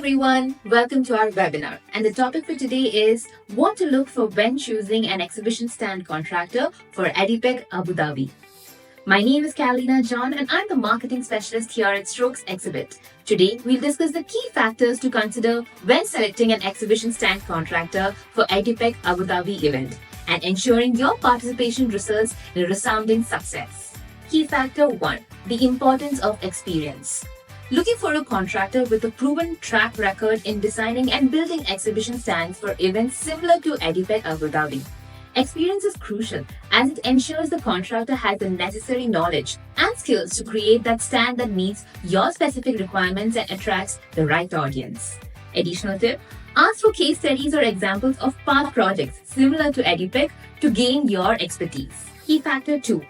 everyone, welcome to our webinar. And the topic for today is what to look for when choosing an exhibition stand contractor for EDIPEC Abu Dhabi. My name is Carolina John and I'm the marketing specialist here at Strokes Exhibit. Today, we'll discuss the key factors to consider when selecting an exhibition stand contractor for EDIPEC Abu Dhabi event and ensuring your participation results in a resounding success. Key factor 1. The importance of experience. Looking for a contractor with a proven track record in designing and building exhibition stands for events similar to EDIPEC Abu Dhabi. Experience is crucial as it ensures the contractor has the necessary knowledge and skills to create that stand that meets your specific requirements and attracts the right audience. Additional tip, ask for case studies or examples of past projects similar to EDIPEC to gain your expertise. Key factor 2.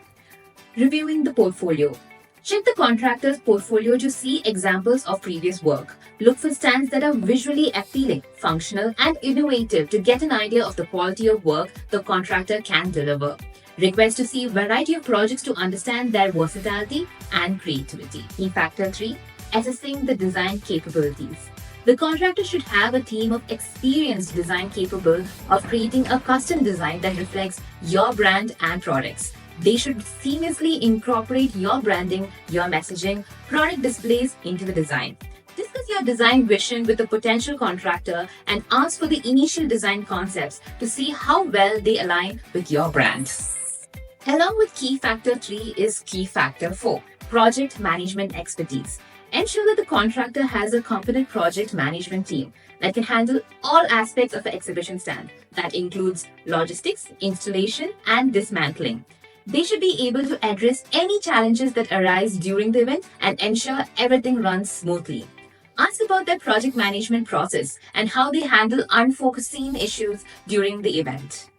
Reviewing the portfolio. Check the contractor's portfolio to see examples of previous work. Look for stands that are visually appealing, functional, and innovative to get an idea of the quality of work the contractor can deliver. Request to see a variety of projects to understand their versatility and creativity. Key factor 3. Assessing the design capabilities. The contractor should have a team of experienced design capable of creating a custom design that reflects your brand and products. They should seamlessly incorporate your branding, your messaging, product displays into the design. Discuss your design vision with a potential contractor and ask for the initial design concepts to see how well they align with your brand. Along with key factor 3 is key factor 4, project management expertise. Ensure that the contractor has a competent project management team that can handle all aspects of the exhibition stand. That includes logistics, installation, and dismantling. They should be able to address any challenges that arise during the event and ensure everything runs smoothly. Ask about their project management process and how they handle unforeseen issues during the event.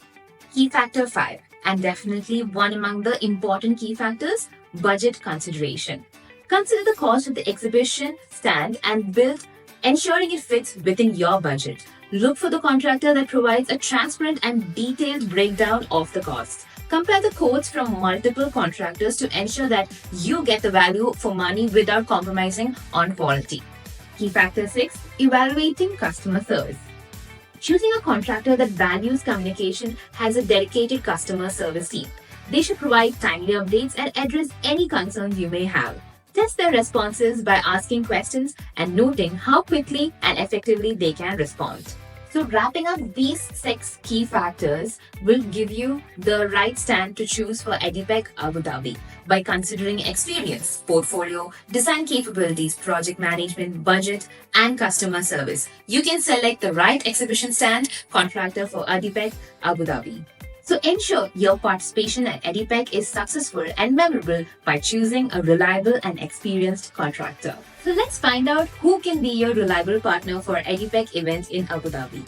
Key factor 5, and definitely one among the important key factors, budget consideration. Consider the cost of the exhibition stand and build, ensuring it fits within your budget. Look for the contractor that provides a transparent and detailed breakdown of the costs. Compare the quotes from multiple contractors to ensure that you get the value for money without compromising on quality. Key factor 6, evaluating customer service. Choosing a contractor that values communication has a dedicated customer service team. They should provide timely updates and address any concerns you may have. Test their responses by asking questions and noting how quickly and effectively they can respond. So wrapping up these 6 key factors will give you the right stand to choose for EDIPEC Abu Dhabi by considering experience, portfolio, design capabilities, project management, budget, and customer service. You can select the right exhibition stand contractor for EDIPEC Abu Dhabi. So ensure your participation at EDIPEC is successful and memorable by choosing a reliable and experienced contractor. So let's find out who can be your reliable partner for EDIPEC events in Abu Dhabi.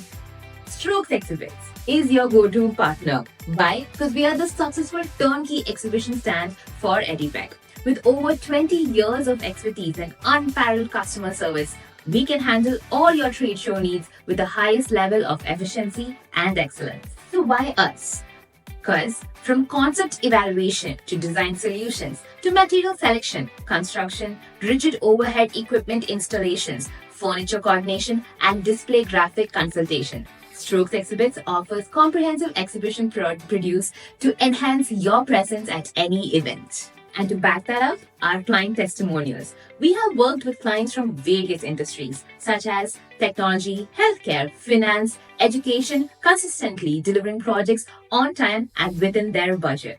Strokes Exhibits is your go-to partner. Why? Because we are the successful turnkey exhibition stand for EDIPEC. With over 20 years of expertise and unparalleled customer service, we can handle all your trade show needs with the highest level of efficiency and excellence. So why us? Because from concept evaluation to design solutions to material selection, construction, rigid overhead equipment installations, furniture coordination, and display graphic consultation, Strokes Exhibits offers comprehensive exhibition produce to enhance your presence at any event. And to back that up, our client testimonials. We have worked with clients from various industries such as technology, healthcare, finance, education, consistently delivering projects on time and within their budget.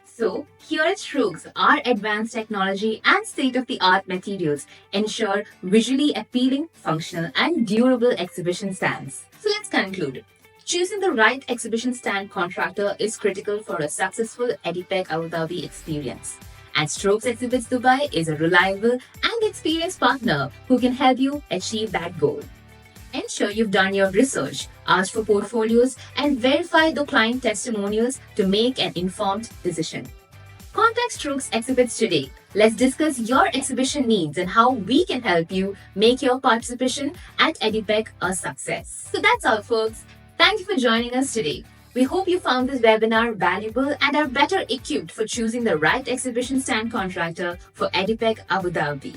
So, here at Strokes, our advanced technology and state-of-the-art materials ensure visually appealing, functional, and durable exhibition stands. So let's conclude. Choosing the right exhibition stand contractor is critical for a successful EDIPEC Abu Dhabi experience. And Strokes Exhibits Dubai is a reliable and experienced partner who can help you achieve that goal. Ensure you've done your research, ask for portfolios, and verify the client testimonials to make an informed decision. Contact Strokes Exhibits today. Let's discuss your exhibition needs and how we can help you make your participation at EDIPEC a success. So that's all, folks. Thank you for joining us today. We hope you found this webinar valuable and are better equipped for choosing the right exhibition stand contractor for EDIPEC Abu Dhabi.